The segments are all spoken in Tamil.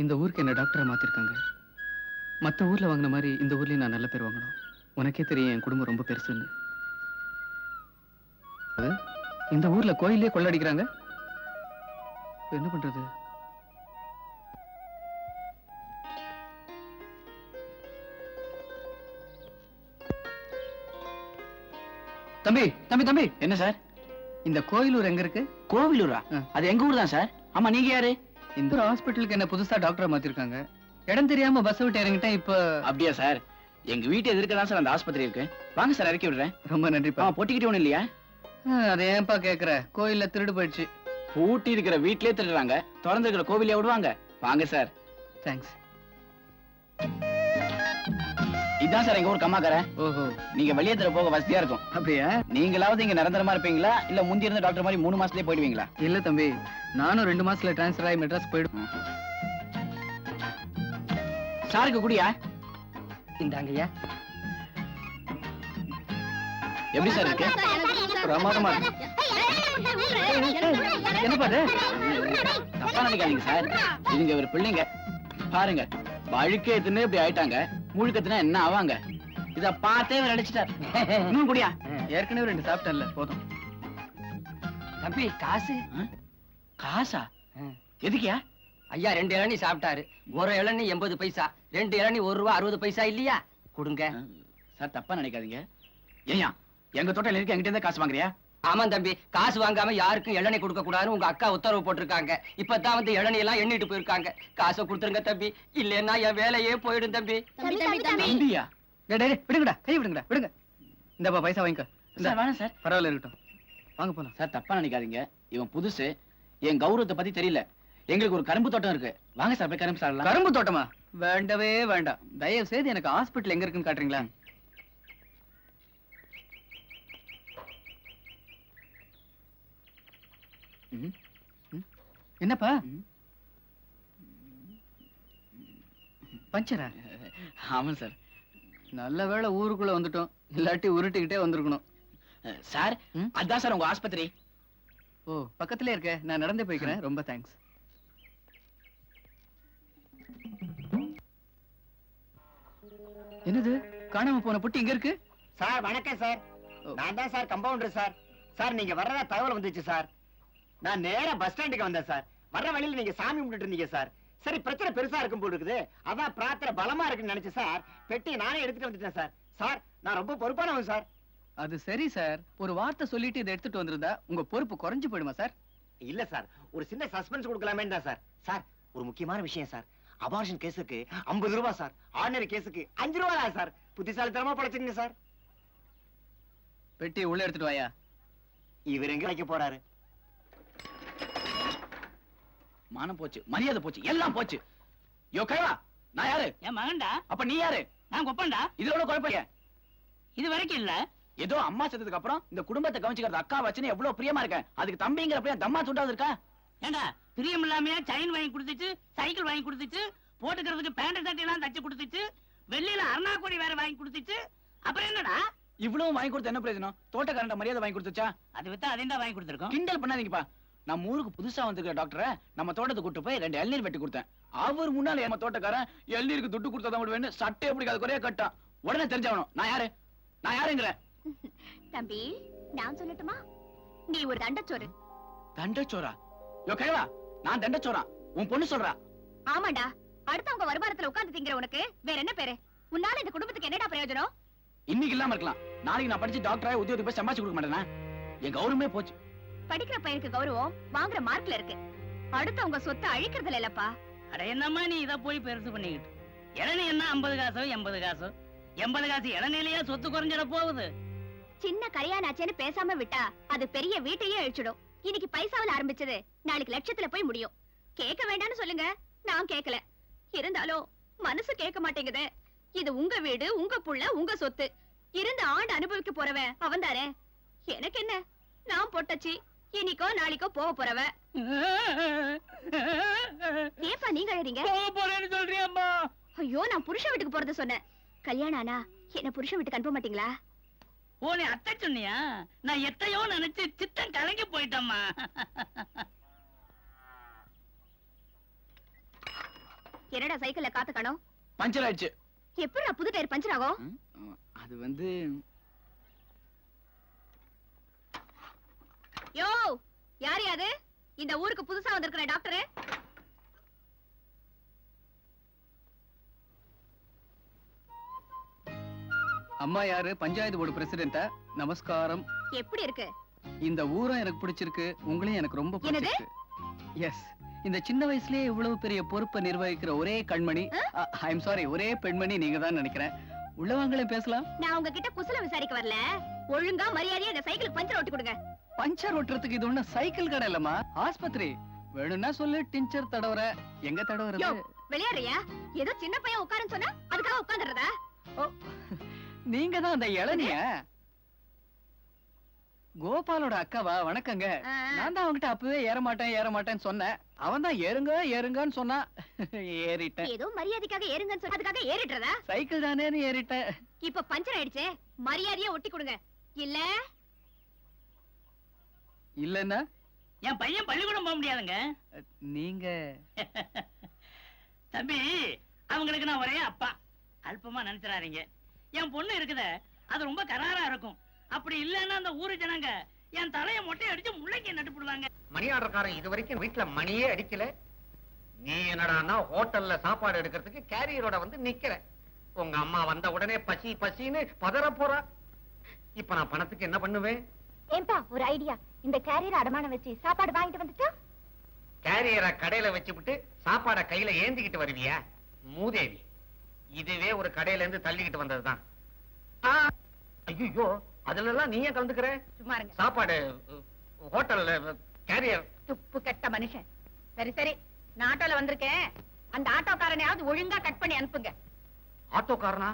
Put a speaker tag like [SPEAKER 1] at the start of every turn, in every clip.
[SPEAKER 1] இந்த ஊருக்கு என்ன டாக்டரா மாத்திருக்காங்க. மத்த ஊர்ல வாங்கின மாதிரி இந்த ஊர்லயும் நான் நல்ல பேர் வாங்கணும். உனக்கே தெரியும் என் குடும்பம் ரொம்ப பெருசுன்னு. இந்த ஊர்ல கோயிலே கொள்ளடிக்கிறாங்க. என்ன பண்றது? தம்பி தம்பி தம்பி.
[SPEAKER 2] என்ன சார்?
[SPEAKER 1] இந்த கோயிலூர் எங்க இருக்கு?
[SPEAKER 2] கோவிலூரா? அது எங்க ஊர் தான் சார். ஆமா, நீங்க யாரு?
[SPEAKER 1] இந்த ஹாஸ்பிட்டலுக்கு என்ன புதுசா டாக்டரா மாத்திருக்காங்க. இடம் தெரியாம பஸ் விட்டு இறங்கிட்டேன். இப்ப
[SPEAKER 2] அப்படியா சார்? எங்க வீட்டு எதிர்க்க தான் சார் அந்த ஆஸ்பத்திரி இருக்கு. வாங்க சார், இறக்கி விடுறேன்.
[SPEAKER 1] ரொம்ப நன்றிப்பா.
[SPEAKER 2] பொட்டிக்கிட்டு ஒண்ணு இல்லையா?
[SPEAKER 1] அதை ஏன்பா கேக்குற? கோயில்ல திருடு போயிடுச்சு.
[SPEAKER 2] பூட்டி இருக்கிற வீட்லயே திருடுறாங்க, திறந்து இருக்கிற கோவிலே விடுவாங்க. வாங்க சார்.
[SPEAKER 1] தேங்க்ஸ்.
[SPEAKER 2] இதான் சார் எங்க ஊர் கம்மாக்கார.
[SPEAKER 1] ஓஹோ,
[SPEAKER 2] நீங்க வெளியே தர போக வசதியா இருக்கும்.
[SPEAKER 1] அப்படியா?
[SPEAKER 2] நீங்களாவது இங்க நிரந்தரமா இருப்பீங்களா, இல்ல முந்தி இருந்த டாக்டர் மாதிரி 3 மாசத்துலயே போயிடுவீங்களா?
[SPEAKER 1] இல்ல தம்பி, நானும் 2 மாசத்துல டிரான்ஸ்பர் ஆகி மெட்ராஸ் போயிடும்.
[SPEAKER 2] சாருக்கு குடியா?
[SPEAKER 1] இந்தாங்கய்யா.
[SPEAKER 2] எப்படி சார் இருக்கு?
[SPEAKER 1] பிரமாதமா இருக்கு. என்ன பாரு?
[SPEAKER 2] தப்பா நினைக்காதீங்க சார், இதுங்க ஒரு பிள்ளைங்க. பாருங்க, வழுக்கே தின்னு இப்படி ஆயிட்டாங்க, முழுக்கத்தினா என்ன ஆவாங்க? இத பார்த்தே இவர் அடிச்சிட்டார். இன்னும் குடியா?
[SPEAKER 1] ஏற்கனவே 2 சாப்பிட்டேன்ல, போதும்.
[SPEAKER 3] தம்பி, காசு?
[SPEAKER 2] காசா? எதுக்கியா?
[SPEAKER 3] ஐயா 2 இளநீ சாப்பிட்டாரு. ஒரு இளநீ 80 பைசா, 2 இளநீ 1 ரூபா 60 பைசா இல்லையா? கொடுங்க
[SPEAKER 2] சார். தப்பா நினைக்காதீங்க. ஏயா, எங்க தோட்டம் இருக்கு, எங்கிட்ட இருந்தா காசு வாங்குறியா?
[SPEAKER 3] ஆமா தம்பி, காசு வாங்காம யாருக்கும் இளநீ கொடுக்க கூடாதுன்னு உங்க அக்கா உத்தரவு போட்டிருக்காங்க. இப்பதான் வந்து இளநீ எல்லாம் எண்ணிட்டு போயிருக்காங்க. காசை கொடுத்துருங்க தம்பி, இல்லன்னா என் வேலையே போயிடும் தம்பி.
[SPEAKER 2] தம்பியா?
[SPEAKER 1] விடுங்கடா, கை விடுங்கடா, விடுங்க. இந்தப்பா பைசா வாங்கிக்கோ.
[SPEAKER 2] வேணாம் சார்,
[SPEAKER 1] பரவாயில்ல, இருக்கட்டும். வாங்க போலாம்.
[SPEAKER 2] சார் தப்பா நினைக்காதீங்க, இவன் புதுசு, என் கௌரவத்தை பத்தி தெரியல. எங்களுக்கு ஒரு கரும்பு தோட்டம் இருக்கு. வாங்க சார், போய் கரும்பு சாப்பிடலாம்.
[SPEAKER 1] கரும்பு தோட்டமா? வேண்டவே வேண்டாம். தயவு செய்து எனக்கு ஹாஸ்பிட்டல் எங்க இருக்குன்னு காட்டுறீங்களா? என்னப்பா பஞ்சரா?
[SPEAKER 2] ஆமா சார்.
[SPEAKER 1] நல்ல வேளை ஊருக்குள்ள வந்துட்டோம், இல்லாட்டி உருட்டிக்கிட்டே வந்திருக்கணும்.
[SPEAKER 2] சார், அதான் சார் உங்க ஆஸ்பத்திரி.
[SPEAKER 1] ஓ, பக்கத்திலே இருக்க. நான் நடந்தே போய்க்கிறேன். ரொம்ப தேங்க்ஸ். என்னது, காணாம போன புட்டி இங்க இருக்கு?
[SPEAKER 4] சார் வணக்கம் சார், நான் தான் சார் கம்பவுண்டர் சார். சார் நீங்க வர்றதா தகவல் வந்துச்சு சார். நான் நேரா பஸ் ஸ்டாண்டுக்கு வந்தேன் சார். வர்ற வழியில நீங்க சாமி கும்பிட்டு இருந்தீங்க சார். சரி, பிரச்சனை பெருசா இருக்கும் போல இருக்குது, அதான் பிரார்த்தனை பலமா இருக்குன்னு நினைச்சு சார் பெட்டி நானே எடுத்துட்டு வந்துட்டேன் சார். சார் நான் ரொம்ப பொறுப்பானவன் சார்.
[SPEAKER 1] அது சரி சார், ஒரு வார்த்தை சொல்லிட்டு இதை எடுத்துட்டு வந்திருந்தா உங்க பொறுப்பு குறைஞ்சு போயிடுமா சார்?
[SPEAKER 4] இல்ல சார், ஒரு சின்ன சஸ்பென்ஸ் கொடுக்கலாமே தான் சார். சார் ஒரு முக்கியமான விஷயம் சார். அபார்ஷன் கேஸுக்கு 50 ரூபாய் சார், ஆர்டினரி கேஸுக்கு 5 ரூபாய் சார். புத்திசாலித்தனமா படைச்சிருங்க சார்.
[SPEAKER 1] பெட்டி உள்ள எடுத்துட்டு வாயா.
[SPEAKER 4] இவர் எங்க வைக்க போறாரு?
[SPEAKER 2] மானம் போச்சு, மரியாதை போச்சு, எல்லாம் போச்சு. யோ கைவா, நான் யாரு?
[SPEAKER 3] என் மகன்டா.
[SPEAKER 2] அப்ப நீ யாரு?
[SPEAKER 3] நான் கொப்பன்டா.
[SPEAKER 2] இதோட குழப்பம்
[SPEAKER 3] இது வரைக்கும் இல்ல.
[SPEAKER 2] ஏதோ அம்மா செத்ததுக்கு அப்புறம் இந்த குடும்பத்தை கவனிச்சுக்கிறது அக்கா வச்சுன்னு எவ்வளவு பிரியமா இருக்கேன். அதுக்கு தம்பிங்கிற தம்மா சுண்டாது இருக்கா?
[SPEAKER 3] ஏண்டா, பிரியம் இல்லாமையா செயின் வாங்கி கொடுத்துச்சு, சைக்கிள் வாங்கி கொடுத்துச்சு, போட்டுக்கிறதுக்கு பேண்ட் சட்டை எல்லாம் தச்சு கொடுத்துச்சு, வெள்ளியில அருணாக்கோடி வேற வாங்கி கொடுத்துச்சு. அப்புறம் என்னடா?
[SPEAKER 2] இவ்வளவு வாங்கி கொடுத்து என்ன பிரயோஜனம்? தோட்டக்காரண்ட மரியாதை வாங்கி கொடுத்துச்சா?
[SPEAKER 3] அது வித்தா அதையும் தான் வாங்கி கொடுத்துருக்கோம்.
[SPEAKER 2] கிண்டல் பண்ணாதீங்கப்பா. நம்ம ஊருக்கு புதுசா வந்திருக்கிற டாக்டரை நம்ம தோட்டத்தை கூட்டு போய் 2 இளநீர் வெட்டி கொடுத்தேன். அவர் முன்னால நம்ம தோட்டக்காரன் இளநீருக்கு துட்டு கொடுத்தா விடுவேன்னு சட்டையை பிடிக்காத குறைய கட்டான். உடனே தெரிஞ்சாகணும் நான் யாரு, நான் யாருங்கிறேன்.
[SPEAKER 5] தம்பி, நான் சொல்லட்டுமா? நீ ஒரு தண்டச்சோறு.
[SPEAKER 2] தண்டச்சோரா? யோ கைவா, நான் தண்டச்சோரா? உன் பொண்ணு சொல்றா?
[SPEAKER 5] ஆமாண்டா, அடுத்தவங்க வருமானத்துல உட்கார்ந்து திங்கிற உனக்கு வேற என்ன பேரு? உன்னால இந்த குடும்பத்துக்கு என்னடா பிரயோஜனம்?
[SPEAKER 2] இன்னைக்கு இல்லாம இருக்கலாம், நாளைக்கு நான் படிச்சு டாக்டரா உத்தியோகத்துக்கு போய் சம்பாதிச்சு கொடுக்க மாட்டேனா? என் கௌரவமே போச்சு.
[SPEAKER 5] படிக்கிற பையனுக்கு கௌரவம் வாங்குற மார்க்ல இருக்கு, அடுத்தவங்க சொத்தை அழிக்கிறதுல இல்லப்பா.
[SPEAKER 3] அட என்னம்மா நீ இத போய் பெருசு பண்ணிக்கிட்டு? இளநீ என்ன 50 காசோ 80 காசோ? 80 காசு இளநிலையா சொத்து குறைஞ்சிட போகுது.
[SPEAKER 5] சின்ன கரையானாச்சேன்னு பேசாம விட்டா அது பெரிய வீட்டையே அழிச்சிடும். இன்னைக்கு பைசாவில் ஆரம்பிச்சது நாளைக்கு லட்சத்துல போய் முடியும். கேட்க வேண்டாம்னு சொல்லுங்க, நான் கேட்கல. இருந்தாலும் மனசு கேட்க மாட்டேங்குது. இது உங்க வீடு, உங்க புள்ள, உங்க சொத்து. இருந்த ஆண்டு அனுபவிக்க போறவன் அவன் தானே. எனக்கு என்ன, நான் பொட்டச்சி, இன்னைக்கோ நாளைக்கோ போக போறவ. ஏப்பா நீங்க அழறீங்க?
[SPEAKER 3] சொல்றியம்மா?
[SPEAKER 5] ஐயோ, நான் புருஷ வீட்டுக்கு போறத சொன்னேன். கல்யாணம் ஆனா என்ன புருஷ வீட்டுக்கு அனுப்ப மாட்டீங்களா?
[SPEAKER 3] ஓ, நீ அத்தை சொன்னியா? நான் எத்தையோ நினைச்சு சித்தம் கலங்கி போயிட்டம்மா.
[SPEAKER 5] என்னடா சைக்கிள்ல காத்து காணோம்?
[SPEAKER 2] பஞ்சர் ஆயிடுச்சு.
[SPEAKER 5] எப்படிடா புது டயர் பஞ்சர் ஆகும்?
[SPEAKER 2] அது வந்து
[SPEAKER 5] யோ, யார் அது? இந்த ஊருக்கு புதுசா வந்திருக்கிற டாக்டர்?
[SPEAKER 1] அம்மா யாரு? பஞ்சாயத்து போர்டு பிரசிடென்டா? நமஸ்காரம்.
[SPEAKER 5] எப்படி இருக்கு?
[SPEAKER 1] இந்த ஊரும் எனக்கு பிடிச்சிருக்கு, உங்களையும் எனக்கு ரொம்ப
[SPEAKER 5] என்னது?
[SPEAKER 1] பிடிச்சிருக்கு. எஸ், இந்த சின்ன வயசுலயே இவ்வளவு பெரிய பொறுப்பை நிர்வகிக்கிற ஒரே கண்மணி, ஐ எம் சாரி, ஒரே பெண்மணி நீங்க தான் நினைக்கிறேன். உள்ளவங்களே பேசலாம்.
[SPEAKER 5] நான் உங்ககிட்ட குசல விசாரிக்க வரல. ஒழுங்கா மரியாதையா இந்த சைக்கிளுக்கு பஞ்சர் ஓட்டி கொடுங்க.
[SPEAKER 1] பஞ்சர் ஓட்டுறதுக்கு இது ஒண்ணு சைக்கிள் கடை இல்லம்மா, ஆஸ்பத்திரி. வேணும்னா சொல்லு, டிஞ்சர் தடவற. எங்க
[SPEAKER 5] யோ,
[SPEAKER 1] தடவறது?
[SPEAKER 5] விளையாடுறியா? ஏதோ சின்ன பையன் உட்காருன்னு சொன்னா அதுக்காக உட்கார்ந்துறதா?
[SPEAKER 1] நீங்க தான் அந்த இளநிய கோபாலோட அக்காவா? வணக்கங்க. நான் தான் அவன்கிட்ட அப்பவே ஏற மாட்டேன்னு சொன்னேன். அவன் தான் ஏறுங்க ஏறுங்கன்னு சொன்னா ஏறிட்டேன்.
[SPEAKER 5] ஏதோ மரியாதைக்காக ஏறுங்கன்னு சொன்னா அதுக்காக ஏறிடுறதா?
[SPEAKER 1] சைக்கிள் தானேன்னு ஏறிட்டேன்.
[SPEAKER 5] இப்ப பஞ்சர் ஆயிடுச்சே, மரியாதையா ஒட்டி கொடுங்க. இல்ல
[SPEAKER 1] இல்லன்னா
[SPEAKER 3] என் பையன் பள்ளிக்கூடம் போக முடியாதுங்க.
[SPEAKER 1] நீங்க
[SPEAKER 3] தம்பி, அவங்களுக்கு நான் ஒரே அப்பா. அல்பமா நினைச்சிடாதீங்க. என் பொண்ணு இருக்குத, அது ரொம்ப கராரா இருக்கும். அப்படி இல்லன்னா அந்த ஊரு ஜனங்க என் தலைய மொட்டை அடிச்சு முள்ளைக்கு நட்டுப்புடுவாங்க.
[SPEAKER 4] மணி ஆர்டர்காரன் இது வரைக்கும் வீட்டுல மணியே அடிக்கல. நீ என்னடான்னா ஹோட்டல்ல சாப்பாடு எடுக்கிறதுக்கு கேரியரோட வந்து நிக்கிற. உங்க அம்மா வந்த உடனே பசி பசின்னு பதற போறா. இப்ப நான் பணத்துக்கு என்ன பண்ணுவேன்?
[SPEAKER 5] ஏன்பா ஒரு ஐடியா. இந்த கேரியர் அடமானம் வச்சு சாப்பாடு வாங்கிட்டு வந்துட்டா?
[SPEAKER 4] கேரியரை கடையில வச்சுவிட்டு சாப்பாட கையில ஏந்திக்கிட்டு வருவியா? மூதேவி, இதுவே ஒரு கடையில இருந்து தள்ளிக்கிட்டு வந்ததுதான். ஐயோ, அதுல எல்லாம் நீயே கலந்துக்கிற?
[SPEAKER 6] சும்மா இருங்க.
[SPEAKER 4] சாப்பாடு ஹோட்டல்ல கேரியர்.
[SPEAKER 6] துப்பு கெட்ட மனுஷன். சரி சரி, நான் ஆட்டோல வந்திருக்கேன். அந்த ஆட்டோக்காரனையாவது ஒழுங்கா கட் பண்ணி அனுப்புங்க.
[SPEAKER 4] ஆட்டோக்காரனா?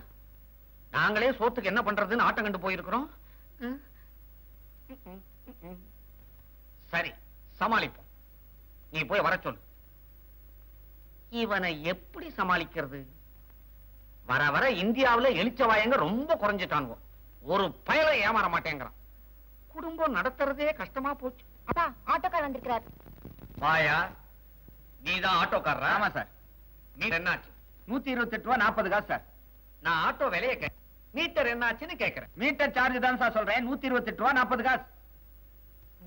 [SPEAKER 4] நாங்களே சோத்துக்கு என்ன பண்றதுன்னு ஆட்டம் கண்டு போயிருக்கிறோம். சரி, சமாளிப்போம். நீ போய் வர சொல்லு. இவனை எப்படி சமாளிக்கிறது? வர வர இந்தியாவுல எலிச்சவாயங்க ரொம்ப குறைஞ்சிட்டானுவோம். ஒரு பயலை ஏமாற மாட்டேங்கிறான். குடும்பம் நடத்துறதே கஷ்டமா போச்சு.
[SPEAKER 5] அப்பா, ஆட்டோக்கார் வந்திருக்கிறார்.
[SPEAKER 4] வாயா, நீதான் ஆட்டோக்காரரா?
[SPEAKER 7] ஆமா சார்.
[SPEAKER 4] மீட்டர் என்னாச்சு?
[SPEAKER 7] 128 ரூபா 40 காசு சார்.
[SPEAKER 4] நான் ஆட்டோ விலைய கேட்கிறேன், மீட்டர் என்னாச்சுன்னு கேட்கிறேன்.
[SPEAKER 7] மீட்டர் சார்ஜ் தான் சார் சொல்றேன். 128 ரூபா 40 காசு.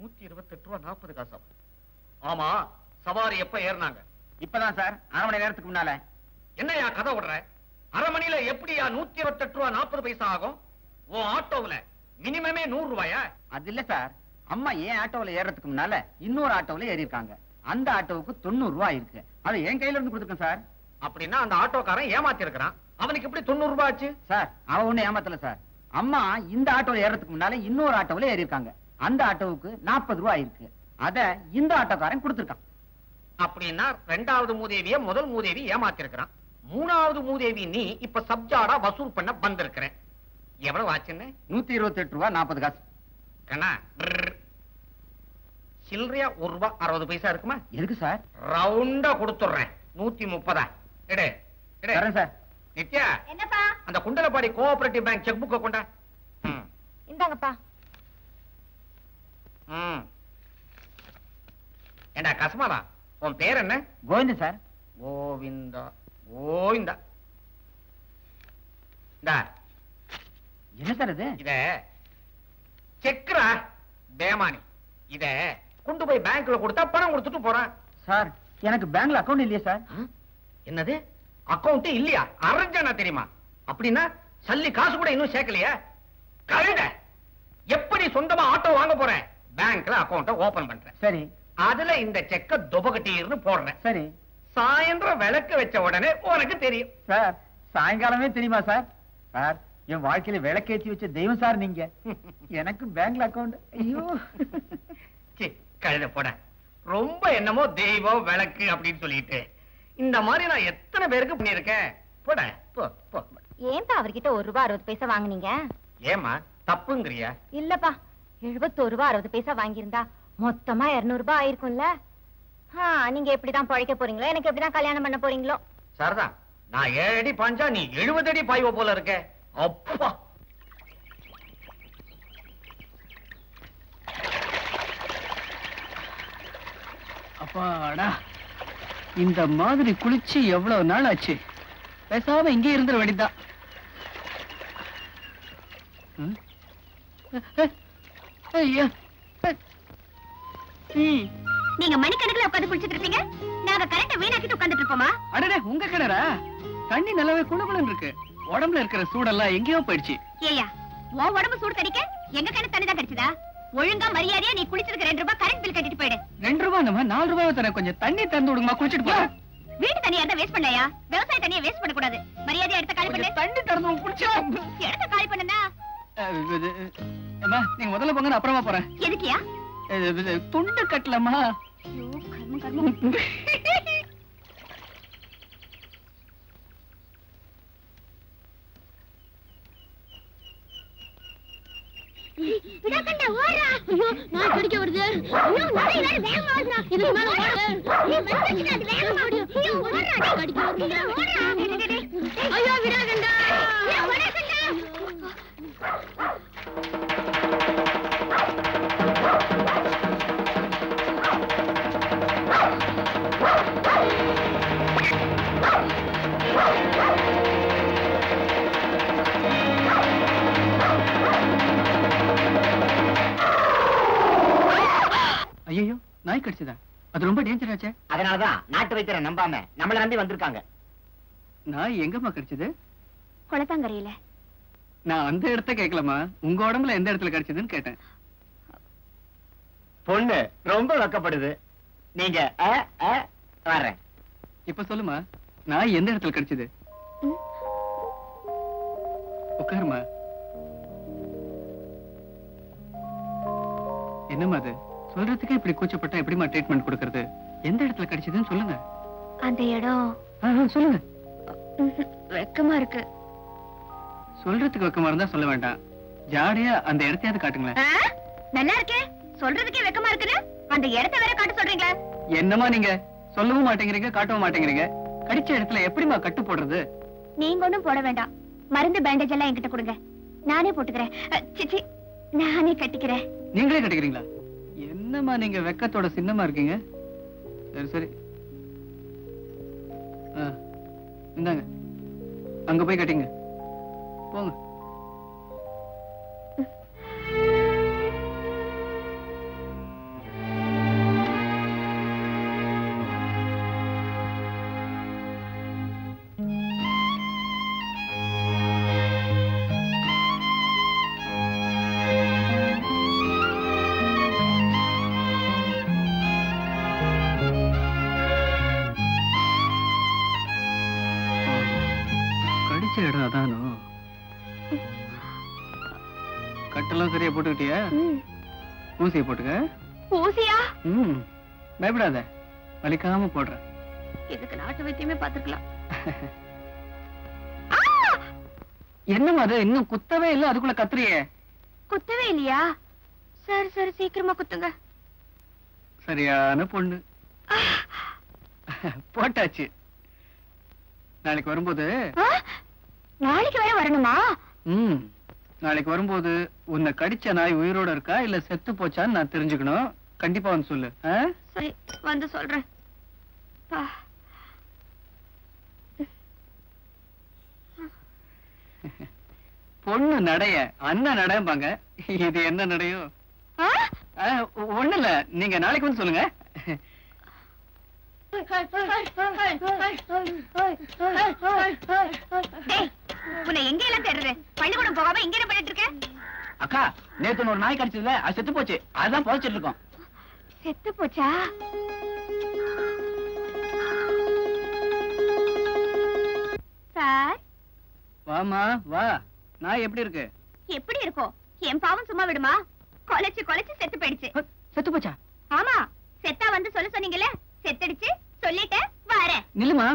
[SPEAKER 4] 128 ரூபா 40 காசா? ஆமா, சவாரி எப்ப ஏறினாங்க?
[SPEAKER 7] இப்பதான் சார், அரை மணி நேரத்துக்கு முன்னால.
[SPEAKER 4] என்னையா கதை விடுற? அரை மணியில எப்படியா 128 ரூபா 40 பைசா ஆகும்? உன் ஆட்டோவுல மினிமமே 100 ரூபாயா?
[SPEAKER 7] அது இல்ல சார், அம்மா ஏன் ஆட்டோவில் ஏறதுக்கு முன்னால இன்னொரு ஆட்டோவில் ஏறி இருக்காங்க. அந்த ஆட்டோவுக்கு 90 ரூபாய் இருக்கு. அதை என் கையில இருந்து கொடுத்துருக்கேன் சார்.
[SPEAKER 4] அப்படின்னா அந்த ஆட்டோக்காரன் ஏமாத்தி இருக்கிறான். அவனுக்கு எப்படி 90 ரூபாய் ஆச்சு?
[SPEAKER 7] சார், அவன் ஒண்ணு ஏமாத்தல சார். அம்மா இந்த ஆட்டோவில் ஏறதுக்கு முன்னால இன்னொரு ஆட்டோவில் ஏறி இருக்காங்க. அந்த ஆட்டோவுக்கு 40 ரூபாய் இருக்கு. அத இந்த ஆட்டோக்காரன் கொடுத்துருக்கான்.
[SPEAKER 4] அப்படின்னா ரெண்டாவது மூதேவிய முதல் மூதேவி ஏமாத்தி இருக்கிறான். மூணாவது மூதேவி நீ இப்ப சப்ஜாடா வசூல் பண்ண வந்திருக்கிற. எவ்வளவு ஆச்சுன்னு?
[SPEAKER 7] 128 ரூபா 40 காசு.
[SPEAKER 4] கண்ணா, சில்லறையா 1 ரூபாய் 60 பைசா இருக்குமா?
[SPEAKER 7] எதுக்கு சார்?
[SPEAKER 4] ரவுண்டா கொடுத்துடுறேன். 130. எடு எடு.
[SPEAKER 7] தரேன் சார்.
[SPEAKER 4] நித்யா,
[SPEAKER 5] என்னப்பா?
[SPEAKER 4] அந்த குண்டலப்பாடி கோஆபரேட்டிவ் பேங்க் செக் புக்க கொண்டா.
[SPEAKER 5] இந்தாங்கப்பா.
[SPEAKER 4] ஏண்டா கஸ்மாலா, உன் பேர் என்ன?
[SPEAKER 7] கோவிந்தன் சார்.
[SPEAKER 4] கோவிந்தா கோவிந்தா. இந்தா,
[SPEAKER 7] என்ன சார் இது?
[SPEAKER 4] இத செக்ரா பேமானி. இத கொண்டு போய் பேங்க்ல கொடுத்தா பணம் கொடுத்துட்டு போறான்.
[SPEAKER 7] சார், எனக்கு பேங்க்ல அக்கவுண்ட் இல்லையே சார்.
[SPEAKER 4] என்னது? அக்கவுண்ட் இல்லையா? அரஞ்சனா தெரியுமா? அப்படின்னா சல்லி காசு கூட இன்னும் சேர்க்கலையா? கழுத, எப்படி சொந்தமா ஆட்டோ வாங்க போறேன்? பேங்க்ல அக்கவுண்ட ஓபன் பண்றேன்.
[SPEAKER 7] சரி
[SPEAKER 4] அதுல இந்த செக்க துபகட்டின்னு போடுறேன்.
[SPEAKER 7] சரி
[SPEAKER 4] சாயந்தரம் விளக்கு வச்ச உடனே உனக்கு தெரியும்.
[SPEAKER 7] சார், சாயங்காலமே தெரியுமா சார்? சார், என் வாழ்க்கையில விளக்கேற்றி வச்ச தெய்வம் சார் நீங்க. எனக்கு பேங்க்ல அக்கவுண்ட். ஐயோ,
[SPEAKER 4] கழுத போட. ரொம்ப என்னமோ தெய்வம் விளக்கு அப்படின்னு சொல்லிட்டு இந்த மாதிரி நான் எத்தனை பேருக்கு பண்ணிருக்கேன். போட போ போ.
[SPEAKER 5] ஏன்பா அவர்கிட்ட 1 ரூபாய் 60 பைசா வாங்குனீங்க?
[SPEAKER 4] ஏமா தப்புங்கறியா?
[SPEAKER 5] இல்லப்பா, 71 ரூபாய் 60 பைசா வாங்கியிருந்தா மொத்தமா 200 ரூபாய் ஆயிருக்கும்ல. நீங்க எப்படிதான் பழைக்க போறீங்களோ, எனக்கு எப்படிதான் கல்யாணம் பண்ண போறீங்களோ.
[SPEAKER 4] சரிதா, நான் 7 அடி பாஞ்சா நீ 70 அடி பாய்வ போல இருக்க. அப்பா,
[SPEAKER 1] அப்பாடா, இந்த மாதிரி குளிச்சு எவ்வளவு நாள் ஆச்சு. பேசாம இங்கே இருந்துட வேண்டியதுதான். ஐயா,
[SPEAKER 5] நீங்க மணிக்கணக்குல உட்கார்ந்து குளிச்சிட்டு இருப்பீங்க, நாங்க கரண்ட வீணாக்கிட்டு உட்கார்ந்துட்டு இருப்போமா?
[SPEAKER 1] அடடே, உங்க கிணறா? தண்ணி நல்லாவே குளுகுளுன்னு இருக்கு. உடம்புல இருக்கிற சூடெல்லாம் எங்கேயோ போயிடுச்சு.
[SPEAKER 5] ஏயா, உன் உடம்பு சூடு தடிக்க எங்க கிணறு தண்ணி தான் கிடைச்சதா? ஒழுங்கா மரியாதையா நீ குளிச்சதுக்கு 2 ரூபாய் கரண்ட் பில் கட்டிட்டு போயிடு.
[SPEAKER 1] 2 ரூபாய் நம்ம 4 ரூபாய் தரேன். கொஞ்சம் தண்ணி தந்து விடுங்கம்மா, குளிச்சிட்டு போறேன்.
[SPEAKER 5] வீட்டு தண்ணியா இருந்தா வேஸ்ட் பண்ணலையா? விவசாய தண்ணியை வேஸ்ட் பண்ண கூடாது. மரியாதையா எடுத்து காலி பண்ணு.
[SPEAKER 1] கொஞ்சம் தண்ணி தரணும், குளிச்சா.
[SPEAKER 5] எடுத்து காலி பண்ணுனா.
[SPEAKER 1] அம்மா, நீங்க முதல்ல போங்க, நான் அப்புறமா போறேன்.
[SPEAKER 5] எதுக்கியா?
[SPEAKER 1] துண்டு கட்டலம்மா.
[SPEAKER 5] ஐயோ, கர்மம் கர்மம். விடாக்கண்ட ஓடுறா. ஐயோ, நான் கடிக்க வருது. ஐயோ, நிறைய வேற வேகமா ஓடுறா. இதுக்கு மேல ஓடு. நீ வந்துச்சுனா அது வேகமா ஓடும். ஐயோ, ஓடுறா, நீ கடிக்க வருது. ஓடுறா. ஐயோ, விடாக்கண்டா. ஐயோ, விடாக்கண்டா.
[SPEAKER 1] ஐயோ, நாய் கடிச்சதா? அது ரொம்ப டேஞ்சர் ஆச்சே.
[SPEAKER 4] அதனாலதான் நாட்டு வைத்தியரை நம்பாம நம்மள நம்பி வந்திருக்காங்க.
[SPEAKER 1] நாய் எங்கம்மா கடிச்சது?
[SPEAKER 5] குளத்தாங்கரையில.
[SPEAKER 1] நான் அந்த இடத்த கேட்கலமா, உங்க உடம்புல எந்த இடத்துல கடிச்சதுன்னு கேட்டேன்.
[SPEAKER 4] பொண்ணு ரொம்ப வெக்கப்படுது. நீங்க வர்றேன்.
[SPEAKER 1] இப்ப சொல்லுமா, நாய் எந்த இடத்துல கடிச்சது? உட்காருமா. என்னம்மா அது? சொல்றதுக்கே இப்படி கூச்சப்பட்டா எப்படிமா ட்ரீட்மெண்ட் கொடுக்கறது? எந்த இடத்துல கடிச்சதுன்னு சொல்லுங்க.
[SPEAKER 5] அந்த இடம்
[SPEAKER 1] சொல்லுங்க.
[SPEAKER 5] வெக்கமா இருக்கு.
[SPEAKER 1] சொல்றதுக்கு வெக்கமா இருந்தா சொல்ல வேண்டாம். ஜாடியா அந்த இடத்தையாவது காட்டுங்களேன்.
[SPEAKER 5] நல்லா இருக்கே, சொல்றதுக்கே வெக்கமா இருக்குன்னு அந்த இடத்தை வேற காட்ட சொல்றீங்களா?
[SPEAKER 1] என்னமா நீங்க சொல்லவும் மாட்டேங்கிறீங்க, காட்டவும் மாட்டேங்கிறீங்க. கடிச்ச இடத்துல எப்படிமா கட்டு போடுறது?
[SPEAKER 5] நீங்க ஒண்ணும் போட வேண்டாம். மருந்து பேண்டேஜ் எல்லாம் என்கிட்ட கொடுங்க, நானே போட்டுக்கிறேன். சிச்சி, நானே கட்டிக்கிறேன்.
[SPEAKER 1] நீங்களே கட்டிக்கிறீங்களா? என்னமா நீங்க வெக்கத்தோட சின்னமா இருக்கீங்க. சரி சரி, இந்தாங்க, அங்க போய் கட்டிங்க. போங்க. கடிச்ச இடம் அதானோ? கட்டெல்லாம் சரியா போட்டுக்கிட்டியா? ஊசியை போட்டுக்க.
[SPEAKER 5] ஊசியா?
[SPEAKER 1] பயப்படாத, வலிக்காம போடுறேன்.
[SPEAKER 5] இதுக்கு நாட்டு வைத்தியமே பாத்துக்கலாம்.
[SPEAKER 1] என்னமா அது, இன்னும் குத்தவே இல்ல, அதுக்குள்ள கத்துறியே?
[SPEAKER 5] குத்தவே இல்லையா? சரி சரி, சீக்கிரமா குத்துங்க.
[SPEAKER 1] சரியான பொண்ணு. போட்டாச்சு. நாளைக்கு வரும்போது.
[SPEAKER 5] நாளைக்கு வேற வரணுமா?
[SPEAKER 1] நாளைக்கு வரும்போது உன்னை கடிச்ச நாய் உயிரோட இருக்கா இல்ல செத்து போச்சான்னு நான் தெரிஞ்சுக்கணும். கண்டிப்பா வந்து சொல்லு.
[SPEAKER 5] சரி, வந்து சொல்றேன்.
[SPEAKER 1] பொண்ணு நடைய அண்ணன் நடைம்பாங்க. இது என்ன நடையோ? ஒண்ணு இல்ல, நீங்க நாளைக்கு வந்து சொல்லுங்க.
[SPEAKER 5] உன்னை எங்க எல்லாம் தேடுறது? பள்ளிக்கூடம் போகாம இங்க என்ன பண்ணிட்டு இருக்க?
[SPEAKER 2] அக்கா, நேத்து ஒரு நாய் கடிச்சதுல அது செத்து போச்சு. அதான் புதைச்சிட்டு இருக்கோம்.
[SPEAKER 5] செத்து போச்சா? சார்,
[SPEAKER 1] வாமா வா. நாய் எப்படி இருக்கு?
[SPEAKER 5] எப்படி இருக்கும்? என் பாவம் சும்மா விடுமா? கொலைச்சு கொலைச்சு செத்து போயிடுச்சு.
[SPEAKER 1] செத்து போச்சா?
[SPEAKER 5] ஆமா, செத்தா வந்து சொல்ல சொன்னீங்கல்ல, செத்துடுச்சு. சொல்லிட்டேன், வரேன்.
[SPEAKER 1] நில்லுமா.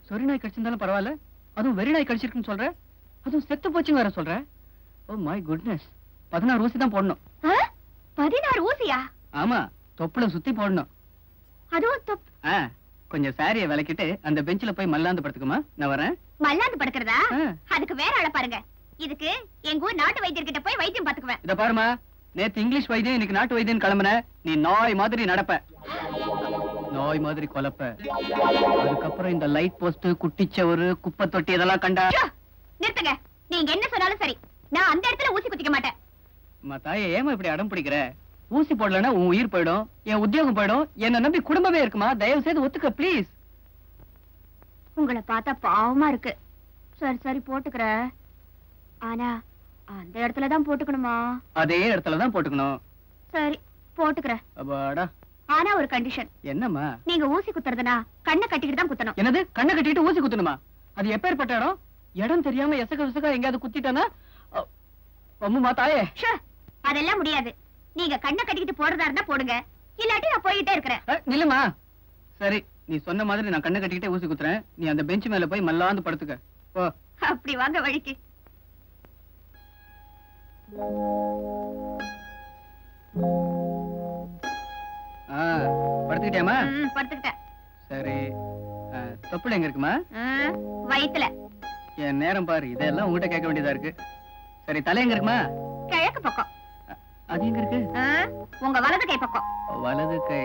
[SPEAKER 1] சொறி நாய் கடிச்சிருந்தாலும் பரவாயில்ல, அதுவும் வெறி நாய் கடிச்சிருக்குன்னு சொல்ற, அதுவும் செத்து போச்சுன்னு வேற சொல்ற. Oh my goodness. 16 ஊசி தான் போடணும்.
[SPEAKER 5] 16 ஊசியா?
[SPEAKER 1] ஆமா, தொப்புல சுத்தி போடணும்.
[SPEAKER 5] அதுவும்
[SPEAKER 1] கொஞ்சம் சாரிய விளக்கிட்டு அந்த பெஞ்சில போய் மல்லாந்து படுத்துக்குமா, நான் வரேன்.
[SPEAKER 5] மல்லாந்து படுக்கிறதா? அதுக்கு வேற ஆள பாருங்க. இதுக்கு எங்க ஊர் நாட்டு வைத்தியர்கிட்ட போய் வைத்தியம் பாத்துக்குவேன்.
[SPEAKER 1] இத பாருமா, நேத்து இங்கிலீஷ் வைத்தியம், இன்னைக்கு நாட்டு வைத்தியம் கிளம்புன. நீ நாய் மாதிரி நடப்ப. நோய் மாதிரி கொலப்ப. அதுக்கப்புறம் இந்த லைட் போஸ்ட், குட்டிச்சவரு, குப்பை தொட்டி இதெல்லாம் கண்டா.
[SPEAKER 5] நிறுத்துங்க. நீங்க என்ன சொன்னாலும் சரி, நான் அந்த இடத்துல ஊசி குத்திக்க மாட்டேன்.
[SPEAKER 1] அம்மா தாயே, ஏமா இப்படி அடம் பிடிக்கிற? ஊசி போடலன்னா உன் உயிர் போயிடும், என் உத்தியோகம் போயிடும், என்ன நம்பி குடும்பமே இருக்குமா? தயவு செய்து ஒத்துக்க ப்ளீஸ்.
[SPEAKER 5] உங்களை பார்த்தா பாவமா இருக்கு. சரி சரி போட்டுக்கிற. ஆனா அந்த இடத்துல தான் போட்டுக்கணுமா?
[SPEAKER 1] அதே இடத்துல தான் போட்டுக்கணும்.
[SPEAKER 5] சரி போட்டுக்கிற.
[SPEAKER 1] அப்பாடா.
[SPEAKER 5] ஆனா ஒரு கண்டிஷன்.
[SPEAKER 1] என்னம்மா?
[SPEAKER 5] நீங்க ஊசி குத்துறதுனா கண்ணை கட்டிக்கிட்டு தான் குத்தணும்.
[SPEAKER 1] என்னது? கண்ணை கட்டிட்டு ஊசி குத்தணுமா? அது எப்பேற்பட்ட இடம்? இடம் தெரியாம எசக விசக எங்கயாவது குத்திட்டானா? அம்மா தாயே.
[SPEAKER 5] ச்சே, அதெல்லாம் முடியாது. நீங்க கண்ணை கட்டிக்கிட்டு போறதா இருந்தா போடுங்க, இல்லாட்டி நான் போயிட்டே இருக்கிறேன்.
[SPEAKER 1] நில்லுமா. சரி, நீ சொன்ன மாதிரி நான் கண்ணை கட்டிக்கிட்டே ஊசி குத்துறேன். நீ அந்த பெஞ்ச் மேல போய் மல்லாந்து படுத்துக்க. போ.
[SPEAKER 5] அப்படி வாங்க வழிக்கு.
[SPEAKER 1] படுத்துக்கிட்டியாமா?
[SPEAKER 5] படுத்துக்கிட்டேன்.
[SPEAKER 1] சரி. தொப்புள் எங்க இருக்குமா?
[SPEAKER 5] வயித்துல.
[SPEAKER 1] என் நேரம் பாரு, இதெல்லாம் உங்ககிட்ட கேட்க வேண்டியதா இருக்கு. சரி, தலை எங்க இருக்குமா?
[SPEAKER 5] கிழக்கு பக்கம்.
[SPEAKER 1] அது எங்க இருக்கு?
[SPEAKER 5] உங்க வலது கை பக்கம்.
[SPEAKER 1] வலது கை.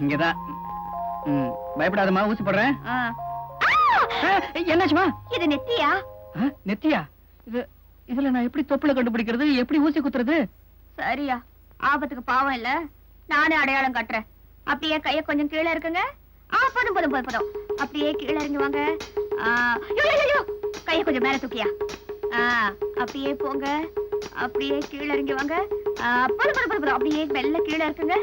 [SPEAKER 1] இங்கதான். பயப்படாதம்மா, ஊசி போடுறேன். என்னாச்சுமா?
[SPEAKER 5] இது நெத்தியா?
[SPEAKER 1] நெத்தியா? இதுல நான் எப்படி தொப்புல கண்டுபிடிக்கிறது? எப்படி ஊசி குத்துறது?
[SPEAKER 5] சரியா, ஆபத்துக்கு பாவம் இல்ல, நானே அடையாளம் காட்டுறேன். அப்படியே கைய கொஞ்சம் கீழே இருக்குங்க. போதும் போதும் போதும் போதும். அப்படியே கீழே இறங்கி வாங்க. கைய கொஞ்சம் மேல தூக்கியா. அப்படியே போங்க. அப்படியே கீழே இறங்கி வாங்க. போதும் போதும் போதும். அப்படியே மெல்ல கீழே இருக்குங்க.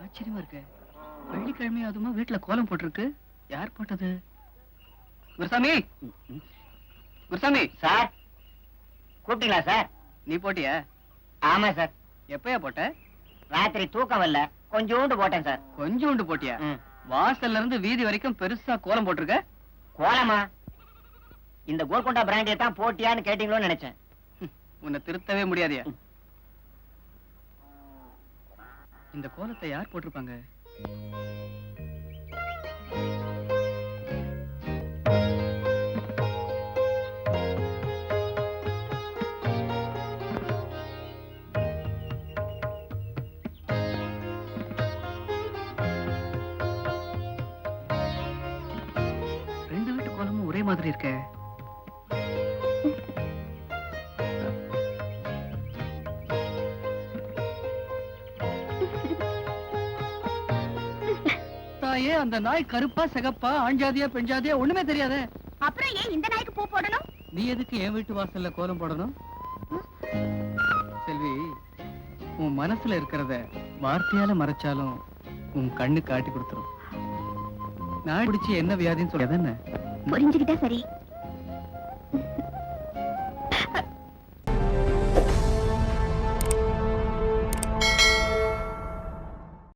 [SPEAKER 1] ஆச்சரியமா இருக்கு. வெள்ளிக்கிழமை அதுமா வீட்டுல கோலம் போட்டிருக்கு. யார் போட்டது? குருசாமி. குருசாமி.
[SPEAKER 4] சார் கூப்பிட்டீங்களா சார்?
[SPEAKER 1] நீ போட்டியா?
[SPEAKER 4] ஆமா சார்.
[SPEAKER 1] எப்பயா போட்ட?
[SPEAKER 4] ராத்திரி தூக்கம் வரல, கொஞ்சோண்டு போட்டேன் சார்.
[SPEAKER 1] கொஞ்சோண்டு போட்டியா? வாசல்ல இருந்து வீதி வரைக்கும் பெருசா கோலம் போட்டிருக்க.
[SPEAKER 4] கோலமா? இந்த கோல்கொண்டா பிராண்டியை தான் போட்டியான்னு கேட்டீங்களோன்னு நினைச்சேன்.
[SPEAKER 1] உன்னை திருத்தவே முடியாதியா? இந்த கோலத்தை யார் போட்டிருப்பாங்க? ரெண்டு வீட்டு கோலமும் ஒரே மாதிரி இருக்க. அந்த நாய் கருப்பா சிகப்பா ஆண்ஜாதியா பெண்ஜாதியா ஒண்ணுமே தெரியாதே.
[SPEAKER 5] அப்புறம் ஏன் இந்த நாய்க்கு பூ போடணும்?
[SPEAKER 1] நீ எதுக்கு என் வீட்டு வாசல்ல கோலம் போடணும்? செல்வி, உன் மனசுல இருக்கிறத வார்த்தையால மறைச்சாலும் உன் கண்ணு காட்டி கொடுத்துரும். நான் பிடிச்சி என்ன வியாதின்னு சொல்ல
[SPEAKER 5] புரிஞ்சுக்கிட்டா சரி.